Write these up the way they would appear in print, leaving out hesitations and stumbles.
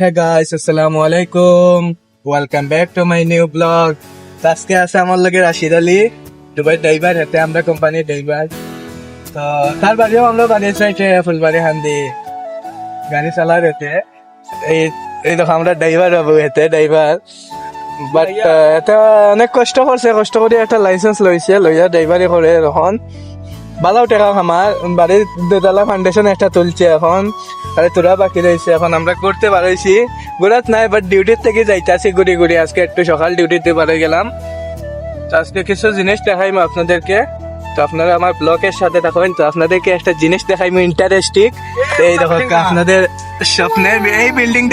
Hey guys, Assalamualaikum. Welcome back to my new vlog. আজকে আছে আমার লগে রাশিদ আলী, দুবাই ড্রাইভার, হাতে আমরা কোম্পানির ড্রাইভার। তো তার বাড়িও আমরা বানিয়েছি ফুলবাড়ি হান্দি গাড়ি চালা রেতে। এই দেখো আমরা ড্রাইভার বাবু, হেতে ড্রাইভার। বাট এটা অনেক কষ্ট করছে, কষ্ট করে একটা লাইসেন্স লইছে, লইয়া ড্রাইভারি করে এখন ভালো টাকা আমার বাড়ির দোতলা ফাউন্ডেশন একটা তুলছে এখন, আরে তোরা বাকি রয়েছে। এখন আমরা করতে পারছি, ঘুরাত নাই বাট ডিউটির থেকে যাইতেছি ঘুরি ঘুরি। আজকে একটু সকাল ডিউটিতে পারে গেলাম, তো আজকে কিছু জিনিস দেখাইম আপনাদেরকে। তো আপনারা আমার ব্লগের সাথে থাকেন, তো আপনাদেরকে একটা জিনিস দেখাইম ইন্টারেস্টিং। এই দেখো আপনাদের স্বপ্নে এই বিল্ডিং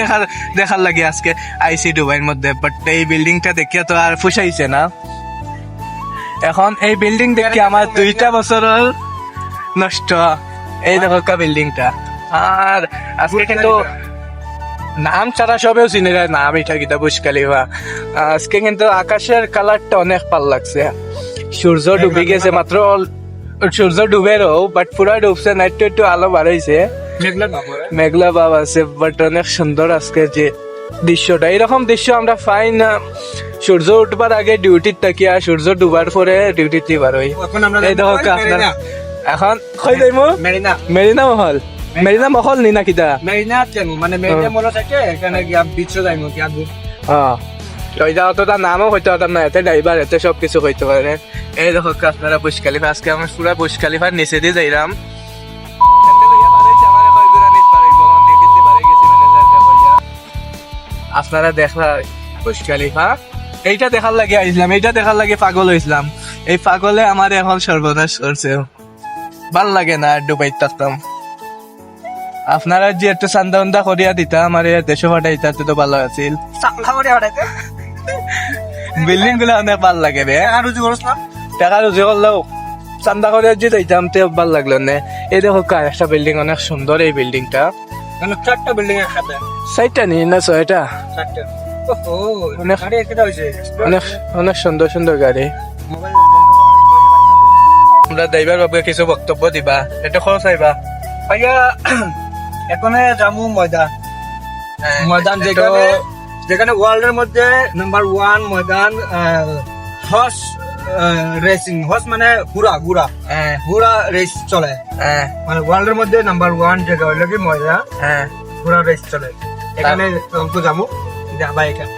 দেখার লাগে আজকে আইসি দুবাইয়ের মধ্যে, বাট এই বিল্ডিংটা দেখিয়া তো আর ফুসাইছে না। এখন এই বিল্ডিং দেখে আমার 2টা বছরের নষ্ট। এই দেখো বিল্ডিংটা। আর আজকে কিন্তু নাম ছাড়া সবেও চিনে যায়, নাম এটা কিটা বুর্জ খলিফা। আজকে কিন্তু আকাশের কালারটা অনেক ভাল লাগছে। সূর্য ডুবে গেছে মাত্র, সূর্য ডুবেরও বাট পুরা ডুবছে না, একটু একটু আলো বাড়াইছে, মেঘলা ভাব আছে, বাট অনেক সুন্দর আজকে যে দৃশ্যটা। এইরকম দৃশ্য আমরা পাই না সূর্য উঠবার আগে ডিউটির থাকিয়া, সূর্য ডুবার পরে ডিউটিতে বারোই। এই দেখো আপনার এখন কই যাইমু মেরিনা মহল, মেরিনা মহল নি না কিটা মেরিনা কেন মানে মেরিনা মল থাকে এখানে গিয়া বিচ যাইমু কি আগু। ওই যাও তো তার নামও হইতে পারতাম না, এতে ড্রাইভার এতে সব কিছু হইতে পারে। এই দেখো আপনারা বুর্জ খলিফা, আজকে আমরা পুরা বুর্জ খলিফার নিচে দিয়ে যাইলাম। আপনারা দেখলা বুর্জ খলিফা, এইটা দেখার লাগে আইসলাম, এইটা দেখার লাগে পাগল হইছিলাম। এই পাগলে আমার এখন সর্বনাশ করছে, ভাল লাগে না আর ডুবাই থাকতাম। আপনারা যে একটু চান্দা উন্দা করিয়া দিতা আমার দেশে পাঠাইতা তো ভালো আছিল। বিল্ডিং গুলো অনেক ভাল লাগে রে, টাকা রুজি করলেও চান্দা করিয়া যে দিতাম তো ভাল লাগলো না। এই দেখো একটা বিল্ডিং অনেক সুন্দর, এই বিল্ডিংটা 4টা বিল্ডিং একসাথে, 4টা নি না 6টা, 4টা। অনেক অনেক সুন্দর সুন্দর গাড়ি। আমরা ড্রাইভার বাবুকে কিছু বক্তব্য দিবা, এটা খরচ আইবা ভাইয়া। এখানে জামু ময়দান যেখানে ওয়ার্ল্ডের মধ্যে নাম্বার 1 ময়দান হর্স রেসিং, হর্স মানে ঘোড়া রেস চলে, মানে ওয়ার্ল্ডের মধ্যে নাম্বার 1 জায়গা হইল কি ময়দান, ঘোড়া রেস চলে। এখানে অঙ্কু জামু দেখবা, এখানে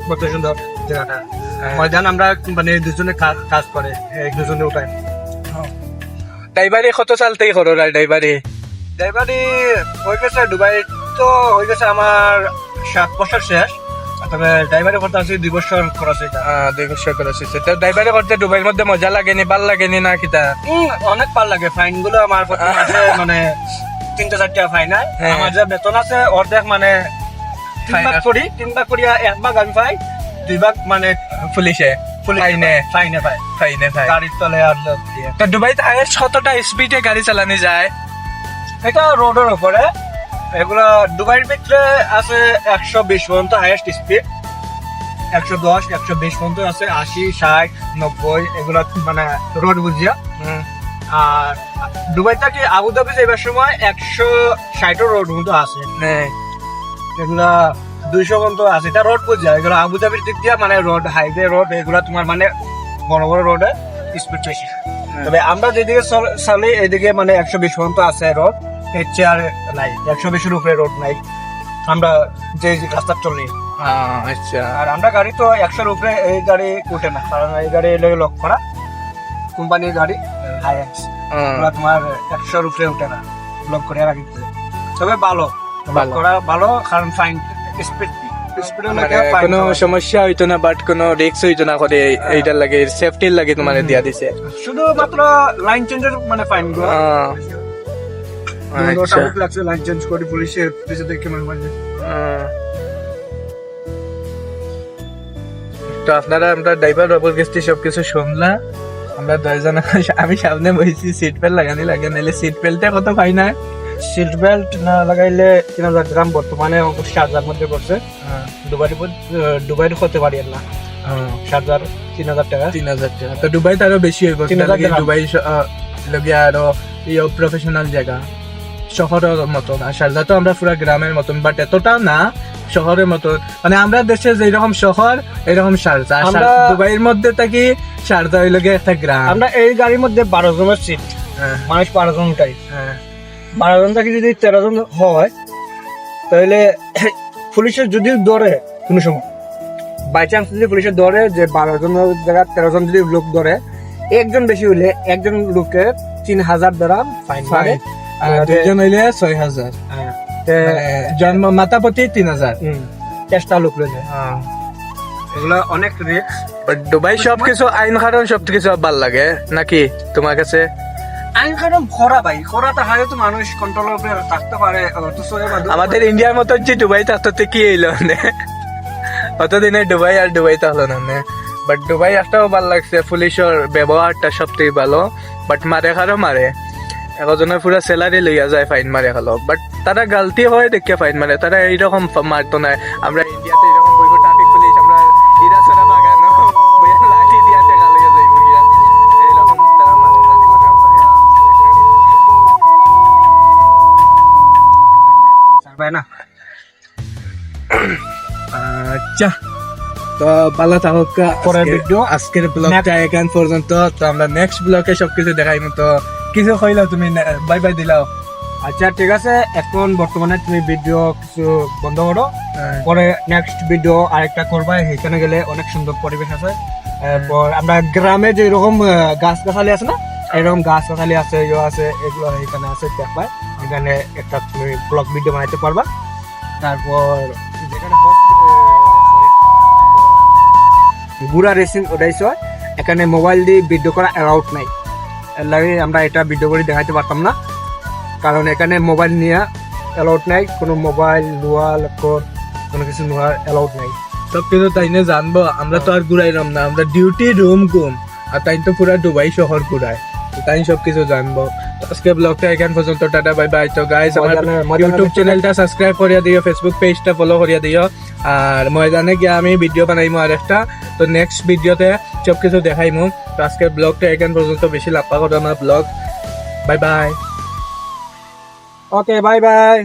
কত সুন্দর জায়গাটা। ময়দান আমরা মানে দুজনে কাজ করে, দুজনে উঠায়। ড্রাইভারি কত সাল থেকে করো? ড্রাইভারি হয়ে গেছে দুবাই তো হয়ে গেছে আমার 7 বছর শেষ, তবে ড্রাইভারি করতে আসি 2 বছর খরচ হয়েছে। 2 বছর খরচ হয়েছে। তো ড্রাইভারি করতে দুবাইয়ের মধ্যে মজা লাগেনি, ভাল লাগেনি না কিতা? অনেক ভাল লাগে। ফাইন গুলো আমার প্রতি মাসে মানে 3-4টা ফাইন হয়। আমার যে বেতন আছে অর্ধেক মানে 3 ভাগ করি 1 ভাগ আমি পাই, 2 ভাগ মানে পুলিশে ফাইনে পাই গাড়ির তলে। আর তো দুবাইতে হাইয়েস্ট কতটা স্পিডে গাড়ি চালানো যায়? এটা রোডের উপরে, এগুলো দুবাইয়ের ভিতরে আছে 120 পর্যন্ত হাইয়েস্ট স্পিড, 110 120 পর্যন্ত আছে, 80 60 90 এগুলো মানে রোড বুঝিয়া। আর দুবাই থেকে আবুধাবি যাইবার সময় 160 রোড পর্যন্ত আছে, এগুলা 200 পর্যন্ত আছে। এটা রোড বুঝিয়া, এগুলো আবুধাবির দিক দিয়া মানে রোড, হাইওয়ে রোড, এগুলা তোমার মানে বড় বড় রোডে স্পিড বেশি। তবে আমরা যেদিকে চলি এদিকে মানে 120 পর্যন্ত আছে রোড, এর চেয়ে নাই, 120-এর উপরে রোড নাই আমরা যে রাস্তা চলি। আচ্ছা। আর আমরা গাড়ি তো 100-এর উপরে এই গাড়ি উঠে না, কারণ এই গাড়ি লক করা কোম্পানির গাড়ি, হাইএক্স, তোমার 100-এর উপরে উঠে না, লক করে রাখি। তবে ভালো করা ভালো, কারণ ফাইন স্পিড কোনো সমস্যা হইতো না, বাট কোনো রিস্ক হইতো না করে। এইটার লাগে সেফটির লাগে তোমার দিয়া দিছে, শুধু মাত্র লাইন চেঞ্জের মানে ফাইন গুলো। লাইন চেঞ্জ করে পুলিশে দেখে মানে। তো আপনারা আমরা ড্রাইভার বাবুর কাছ থেকে সবকিছু শুনলাম। আমরা 2 জন, আমি সামনে বসেছি, সিট বেল্ট লাগানি লাগে, নাহলে সিট বেল্টে কত পাই না। সিট বেল্ট না লাগাইলে 3000 গ্রাম বর্তমানে 7000 মধ্যে পড়ছে। দুবাইয়ের হতে পারি না, 7000 3000 টাকা। তো দুবাইতে আরো বেশি হইব, দুবাই লগে আরো প্রফেশনাল জায়গা, শহরের মতন। আর শারজা তো আমরা পুরা গ্রামের মতন, বাট এতটাও না শহরের মতো, মানে আমরা দেশে যেরকম শহর এরকম শারজা। দুবাইয়ের মধ্যে থাকি, শারজা হইল গিয়ে একটা গ্রাম। আমরা এই গাড়ির মধ্যে 12 জনের সিট, মানুষ 12 জন উঠাই। 12 জন থেকে যদি 13 জন হয়, তাহলে পুলিশের যদি ধরে কোনো সময়, বাই চান্স যদি পুলিশের ধরে যে 12 জনের জায়গায় 13 জন যদি লোক ধরে, একজন বেশি হইলে একজন লোকের 3000 দিরহাম ফাইন মারে, আর দুইজন হইলে 6000, জন্ম মাথা প্রতি 3000 চেষ্টা লোক রয়েছে। এগুলা অনেক রিস্ক। দুবাই সবকিছু আইন কারণ সবকিছু ভাল লাগে নাকি তোমার কাছে? আইন কানুন খরা ভাই, খরাতে হারে তো মানুষ কন্ট্রোলের উপরে থাকতে পারে। আমাদের ইন্ডিয়ার মতো যে দুবাই থাকতে কি হইলো অতদিনে দুবাই আর দুবাই তাহলো না, বাট দুবাই একটাও ভাল লাগছে, পুলিশের ব্যবহারটা সব থেকে ভালো। বাট মারে খারো মারে, একজনের পুরো স্যালারি লইয়া যায় ফাইন মারে খালো, বাট তারা গালতি হয় দেখে ফাইন মারে, তারা এইরকম মারতো না। আমরা ইন্ডিয়াতে এরকম বইব ট্রাফিক পুলিশ, আমরা ইরাসরা বাগানো বইয়া লাঠি দিয়া টেকা লইয়া যাইব গিয়া, এইরকম তারা মারে না জীবনে। ভাই না, আচ্ছা তো ভালো থাকো। পরের ভিডিও আজকের ব্লগটা এখান পর্যন্ত, তো আমরা নেক্সট ব্লগে সবকিছু দেখাইব। তো কিছু কইলাও তুমি, বাই বাই দিলাও। আচ্ছা ঠিক আছে, এখন বর্তমানে তুমি ভিডিও কিছু বন্ধ করো, পরে নেক্সট ভিডিও আরেকটা করবা। এখানে গেলে অনেক সুন্দর পরিবেশ আছে। এরপর আমরা গ্রামে যে এরকম গাছ গাছালি আছে না, এরকম গাছ গাছালি আছে, আছে, এগুলো এখানে আছে দেখবা। এখানে একটা তুমি ব্লগ ভিডিও বানাইতে পারবা। তারপর যেখানে গুড়া রেসিং ওটাইছ, এখানে মোবাইল দিয়ে ভিডিও করা অ্যালাউড নাই। এর লাগে আমরা এটা ভিডিও করে দেখাইতে পারতাম না, কারণ এখানে মোবাইল নিয়ে অ্যালাউড নাই। কোনো মোবাইল নোয়া ল্যাপটপ কোনো কিছু নোয়ার অ্যালাউড নাই। সবকিছু তাইনে জানবো, আমরা তো আর ঘুরাইলাম না, আমরা ডিউটি রুম গুম, আর তাই তো পুরা দুবাই শহর ঘুরায়, তাই সবকিছু জানবো। আজকে ব্লগটা এখান পর্যন্ত, টাটা বাই বাই। তো গাইস আমার ইউটিউব চ্যানেলটা সাবস্ক্রাইব করিয়া দিও, ফেসবুক পেজটা ফলো করিয়া দিও, আর ময়দানে গিয়ে আমি ভিডিও বানাইমু আর একটা। তো নেক্সট ভিডিওতে সবকিছু দেখাইমু। তো আজকে ব্লগটা এখান পর্যন্ত, বেশি লাপ্পা করো না blog. Bye bye. Okay, bye by.